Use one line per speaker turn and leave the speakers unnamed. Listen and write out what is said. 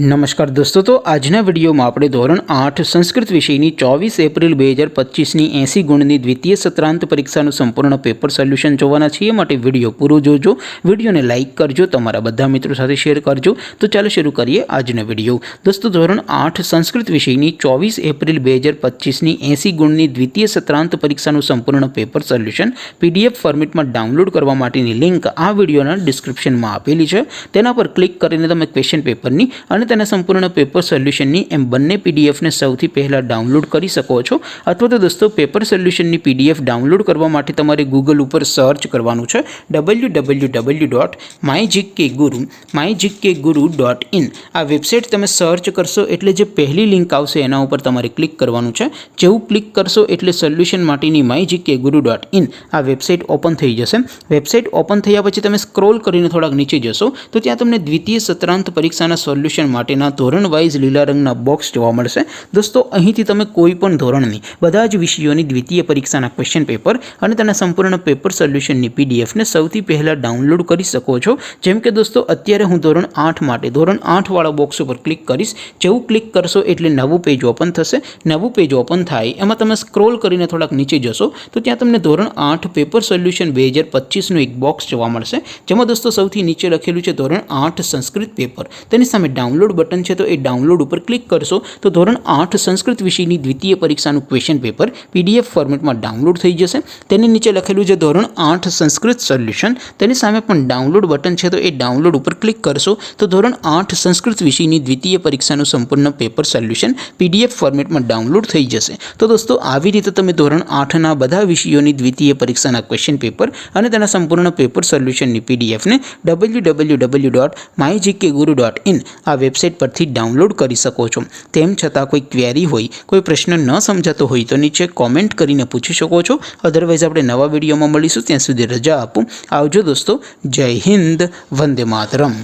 नमस्कार दोस्तों, तो आजना विडियो में આપણે ધોરણ 8 સંસ્કૃત વિષયની 24 એપ્રિલ 2025ની 80 ગુણની દ્વિતીય સત્રાંત પરીક્ષાનું સંપૂર્ણ પેપર સોલ્યુશન જોવાના છીએ। માટે વિડિયો પૂરો જોજો, વિડિયોને લાઈક કરજો, તમારા બધા મિત્રો સાથે શેર કરજો। તો ચાલો શરૂ કરીએ આજનો વિડિયો। દોસ્તો, ધોરણ 8 સંસ્કૃત વિષયની 24 એપ્રિલ 2025ની 80 ગુણની દ્વિતીય સત્રાંત પરીક્ષાનું સંપૂર્ણ પેપર સોલ્યુશન પીડીએફ ફોર્મેટમાં ડાઉનલોડ કરવા માટેની લિંક આ વિડિયોના ડિસ્ક્રિપ્શનમાં આપેલી છે। તેના પર ક્લિક કરીને તમે ક્વેશ્ચન પેપરની અને તેના સંપૂર્ણ પેપર સોલ્યુશનની એમ બંને પીડીએફને સૌથી પહેલાં ડાઉનલોડ કરી શકો છો। અથવા તો દોસ્તો, પેપર સોલ્યુશનની પીડીએફ ડાઉનલોડ કરવા માટે તમારે ગૂગલ ઉપર સર્ચ કરવાનું છે www.mygkguru.in। આ વેબસાઇટ તમે સર્ચ કરશો એટલે જે પહેલી લિંક આવશે એના ઉપર તમારે ક્લિક કરવાનું છે। જેવું ક્લિક કરશો એટલે સોલ્યુશન માટેની mygkguru.in આ વેબસાઇટ ઓપન થઈ જશે। વેબસાઇટ ઓપન થયા પછી તમે સ્ક્રોલ કરીને થોડાક નીચે જશો તો ત્યાં તમને દ્વિતીય સત્રાંત પરીક્ષાના સોલ્યુશન માટેના ધોરણ વાઇઝ લીલા રંગના બોક્સ જોવા મળશે। દોસ્તો, અહીંથી તમે કોઈ પણ ધોરણની બધા જ વિષયોની દ્વિતીય પરીક્ષાના ક્વેશ્ચન પેપર અને તેના સંપૂર્ણ પેપર સોલ્યુશનની પીડીએફને સૌથી પહેલાં ડાઉનલોડ કરી શકો છો। જેમ કે દોસ્તો, અત્યારે હું ધોરણ 8 માટે ધોરણ 8 વાળા બોક્સ ઉપર ક્લિક કરીશ। જેવું ક્લિક કરશો એટલે નવું પેજ ઓપન થશે। નવું પેજ ઓપન થાય એમાં તમે સ્ક્રોલ કરીને થોડાક નીચે જશો તો ત્યાં તમને ધોરણ 8 પેપર સોલ્યુશન 2025નું એક બોક્સ જોવા મળશે, જેમાં દોસ્તો સૌથી નીચે લખેલું છે ધોરણ 8 સંસ્કૃત પેપર। તેની સામે ડાઉનલોડ બટન છે, તો એ ડાઉનલોડ ઉપર ક્લિક કરશો તો ધોરણ 8 સંસ્કૃત વિષયની દ્વિતીય પરીક્ષાનું ક્વેશ્ચન પેપર પીડીએફ ફોર્મેટમાં ડાઉનલોડ થઈ જશે। તેની નીચે લખેલું છે ધોરણ 8 સંસ્કૃત સોલ્યુશન, તેની સામે પણ ડાઉનલોડ બટન છે, તો એ ડાઉનલોડ ઉપર ક્લિક કરશો તો ધોરણ 8 સંસ્કૃત વિષયની દ્વિતીય પરીક્ષાનું સંપૂર્ણ પેપર સોલ્યુશન પીડીએફ ફોર્મેટમાં ડાઉનલોડ થઈ જશે। તો દોસ્તો, આવી રીતે તમે ધોરણ 8ના બધા વિષયોની દ્વિતીય પરીક્ષાના ક્વેશ્ચન પેપર અને તેના સંપૂર્ણ પેપર સોલ્યુશનની પીડીએફને www.mygkguru.in આ વેબસાઇટ પરથી ડાઉનલોડ કરી શકો છો। તેમ છતાં કોઈ ક્વેરી હોય, કોઈ પ્રશ્ન ન સમજાતો હોય તો નીચે કોમેન્ટ કરીને પૂછી શકો છો। અધરવાઇઝ આપણે નવા વિડીયોમાં મળીશું, ત્યાં સુધી રજા આપું। આવજો દોસ્તો, જય હિન્દ, વંદે માતરમ।